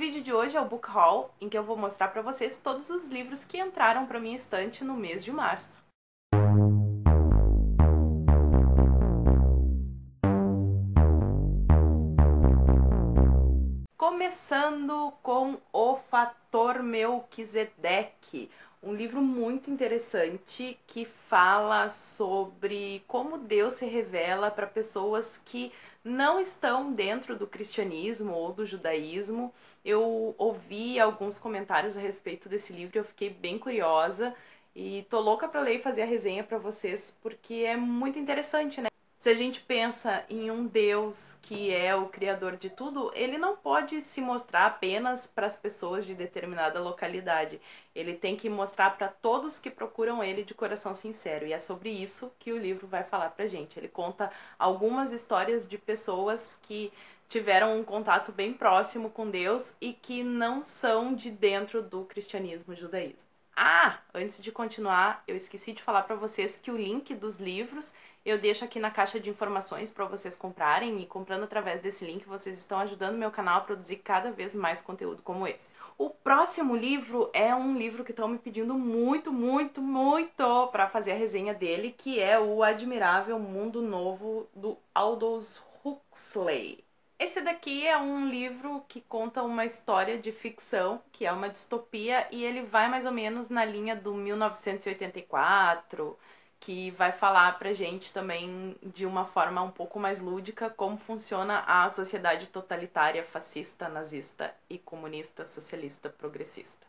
vídeo de hoje é o Book Haul, em que eu vou mostrar para vocês todos os livros que entraram para minha estante no mês de março. Começando com O Fator Melquisedeque, um livro muito interessante que fala sobre como Deus se revela para pessoas que não estão dentro do cristianismo ou do judaísmo. Eu ouvi alguns comentários a respeito desse livro e eu fiquei bem curiosa e tô louca para ler e fazer a resenha para vocês porque é muito interessante, né? Se a gente pensa em um Deus que é o criador de tudo, ele não pode se mostrar apenas para as pessoas de determinada localidade. Ele tem que mostrar para todos que procuram ele de coração sincero. E é sobre isso que o livro vai falar pra gente. Ele conta algumas histórias de pessoas que tiveram um contato bem próximo com Deus e que não são de dentro do cristianismo e judaísmo. Antes de continuar, eu esqueci de falar para vocês que o link dos livros eu deixo aqui na caixa de informações para vocês comprarem, e comprando através desse link vocês estão ajudando meu canal a produzir cada vez mais conteúdo como esse. O próximo livro é um livro que estão me pedindo muito para fazer a resenha dele, que é O Admirável Mundo Novo, do Aldous Huxley. Esse daqui é um livro que conta uma história de ficção, que é uma distopia, e ele vai mais ou menos na linha do 1984, que vai falar pra gente também de uma forma um pouco mais lúdica como funciona a sociedade totalitária, fascista, nazista e comunista, socialista, progressista.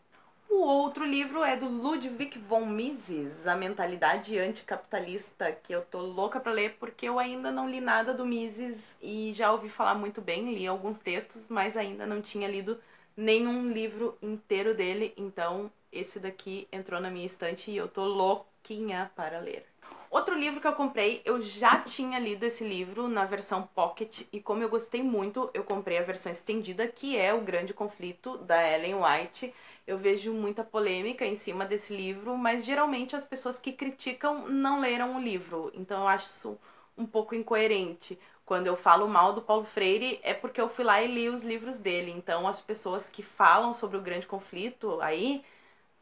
O outro livro é do Ludwig von Mises, A Mentalidade Anticapitalista, que eu tô louca pra ler porque eu ainda não li nada do Mises e já ouvi falar muito bem, li alguns textos, mas ainda não tinha lido nenhum livro inteiro dele, então esse daqui entrou na minha estante e eu tô louquinha para ler. Outro livro que eu comprei, eu já tinha lido esse livro na versão Pocket e como eu gostei muito, eu comprei a versão estendida, que é O Grande Conflito, da Ellen White. Eu vejo muita polêmica em cima desse livro, mas geralmente as pessoas que criticam não leram o livro, então eu acho isso um pouco incoerente. Quando eu falo mal do Paulo Freire é porque eu fui lá e li os livros dele, então as pessoas que falam sobre o Grande Conflito aí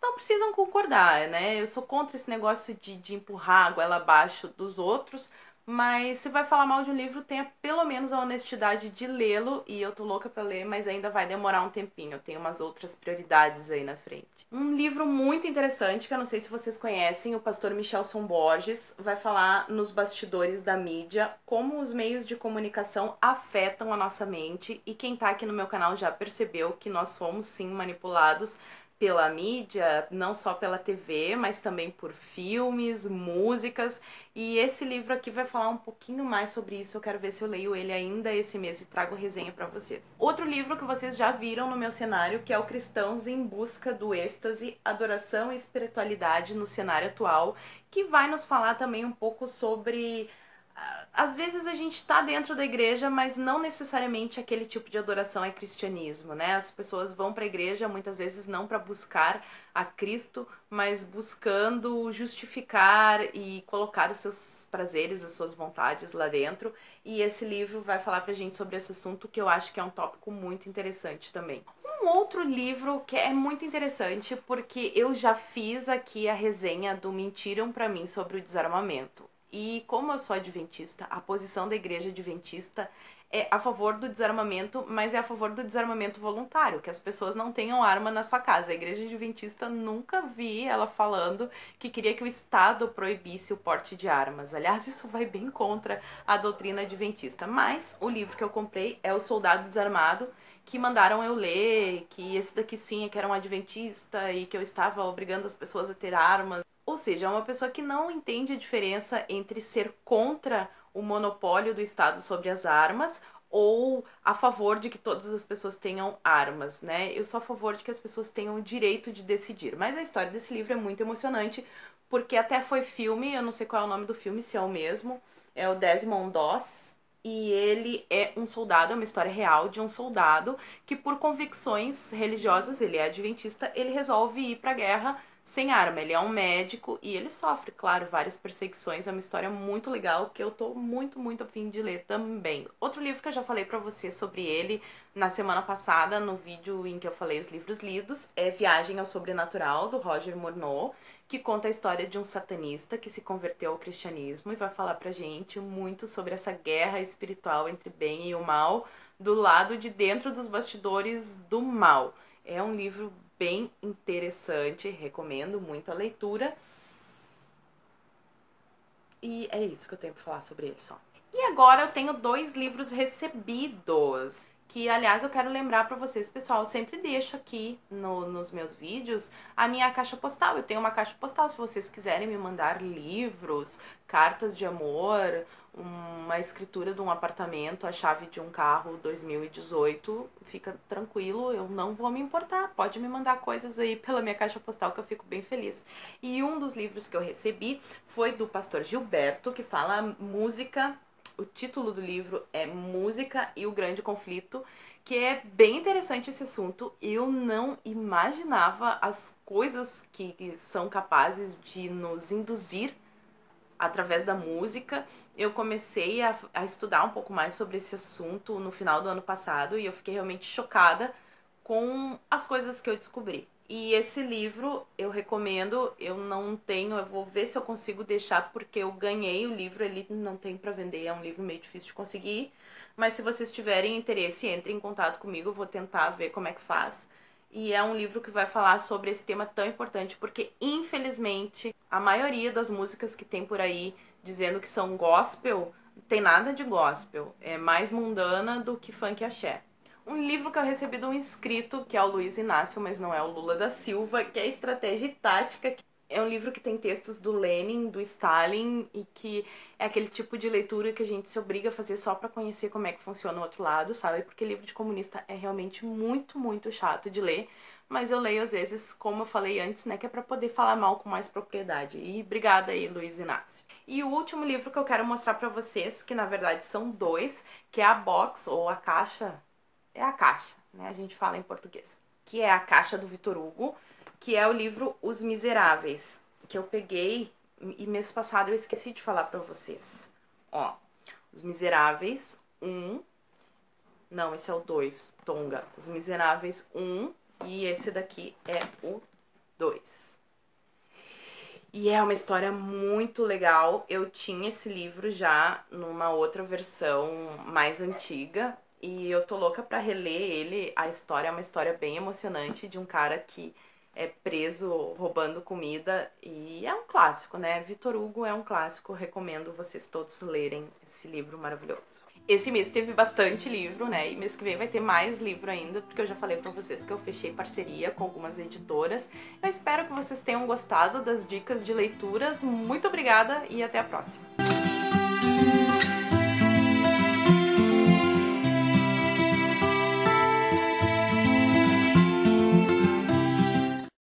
não precisam concordar, né? Eu sou contra esse negócio de empurrar a goela abaixo dos outros, mas se vai falar mal de um livro, tenha pelo menos a honestidade de lê-lo, e eu tô louca pra ler, mas ainda vai demorar um tempinho, eu tenho umas outras prioridades aí na frente. Um livro muito interessante, que eu não sei se vocês conhecem, o pastor Michelson Borges, vai falar nos bastidores da mídia, como os meios de comunicação afetam a nossa mente, e quem tá aqui no meu canal já percebeu que nós fomos sim manipulados pela mídia, não só pela TV, mas também por filmes, músicas, e esse livro aqui vai falar um pouquinho mais sobre isso. Eu quero ver se eu leio ele ainda esse mês e trago resenha pra vocês. Outro livro que vocês já viram no meu cenário, que é o Cristãos em Busca do Êxtase, Adoração e Espiritualidade no Cenário Atual, que vai nos falar também um pouco sobre... Às vezes a gente tá dentro da igreja, mas não necessariamente aquele tipo de adoração é cristianismo, né? As pessoas vão pra igreja muitas vezes não para buscar a Cristo, mas buscando justificar e colocar os seus prazeres, as suas vontades lá dentro. E esse livro vai falar pra gente sobre esse assunto, que eu acho que é um tópico muito interessante também. Um outro livro que é muito interessante, porque eu já fiz aqui a resenha do Mentiram Pra Mim sobre o Desarmamento. E como eu sou adventista, a posição da igreja adventista é a favor do desarmamento, mas é a favor do desarmamento voluntário, que as pessoas não tenham arma na sua casa. A igreja adventista, nunca vi ela falando que queria que o Estado proibisse o porte de armas. Aliás, isso vai bem contra a doutrina adventista. Mas o livro que eu comprei é O Soldado Desarmado, que mandaram eu ler, que esse daqui sim é que era um adventista e que eu estava obrigando as pessoas a ter armas. Ou seja, é uma pessoa que não entende a diferença entre ser contra o monopólio do Estado sobre as armas ou a favor de que todas as pessoas tenham armas, né? Eu sou a favor de que as pessoas tenham o direito de decidir. Mas a história desse livro é muito emocionante, porque até foi filme, eu não sei qual é o nome do filme, se é o mesmo, é o Desmond Doss, e ele é um soldado, é uma história real de um soldado que por convicções religiosas, ele é adventista, ele resolve ir pra guerra sem arma. Ele é um médico e ele sofre, claro, várias perseguições. É uma história muito legal que eu tô muito a fim de ler também. Outro livro que eu já falei pra você sobre ele na semana passada, no vídeo em que eu falei os livros lidos, é Viagem ao Sobrenatural, do Roger Morneau, que conta a história de um satanista que se converteu ao cristianismo e vai falar pra gente muito sobre essa guerra espiritual entre bem e o mal, do lado de dentro dos bastidores do mal. É um livro bem interessante, recomendo muito a leitura. E é isso que eu tenho pra falar sobre ele só. E agora eu tenho 2 livros recebidos, que aliás eu quero lembrar pra vocês, pessoal, eu sempre deixo aqui nos meus vídeos a minha caixa postal. Eu tenho uma caixa postal, se vocês quiserem me mandar livros, cartas de amor, uma escritura de um apartamento, a chave de um carro 2018, fica tranquilo, eu não vou me importar, pode me mandar coisas aí pela minha caixa postal que eu fico bem feliz. E um dos livros que eu recebi foi do pastor Gilberto, que fala música. O título do livro é Música e o Grande Conflito, que é bem interessante esse assunto. Eu não imaginava as coisas que são capazes de nos induzir através da música. Eu comecei a estudar um pouco mais sobre esse assunto no final do ano passado e eu fiquei realmente chocada com as coisas que eu descobri. E esse livro eu recomendo, eu não tenho, eu vou ver se eu consigo deixar porque eu ganhei o livro, ele não tem pra vender, é um livro meio difícil de conseguir, mas se vocês tiverem interesse, entrem em contato comigo, eu vou tentar ver como é que faz. E é um livro que vai falar sobre esse tema tão importante, porque infelizmente a maioria das músicas que tem por aí dizendo que são gospel, não tem nada de gospel, é mais mundana do que funk e axé. Um livro que eu recebi de um inscrito, que é o Luiz Inácio, mas não é o Lula da Silva, que é Estratégia e Tática. É um livro que tem textos do Lenin, do Stalin, e que é aquele tipo de leitura que a gente se obriga a fazer só pra conhecer como é que funciona o outro lado, sabe? Porque livro de comunista é realmente muito chato de ler, mas eu leio às vezes, como eu falei antes, né, que é pra poder falar mal com mais propriedade. E obrigada aí, Luiz Inácio. E o último livro que eu quero mostrar pra vocês, que na verdade são 2, que é a box, ou a caixa, é a caixa, né? A gente fala em português. Que é a caixa do Victor Hugo, que é o livro Os Miseráveis, que eu peguei e mês passado eu esqueci de falar pra vocês. Ó, Os Miseráveis 1, não, esse é o 2, Tonga. Os Miseráveis 1 e esse daqui é o 2. E é uma história muito legal. Eu tinha esse livro já numa outra versão mais antiga, e eu tô louca pra reler ele. A história é uma história bem emocionante de um cara que é preso roubando comida e é um clássico, né? Victor Hugo é um clássico, recomendo vocês todos lerem esse livro maravilhoso. Esse mês teve bastante livro, né? E mês que vem vai ter mais livro ainda, porque eu já falei pra vocês que eu fechei parceria com algumas editoras. Eu espero que vocês tenham gostado das dicas de leituras. Muito obrigada e até a próxima!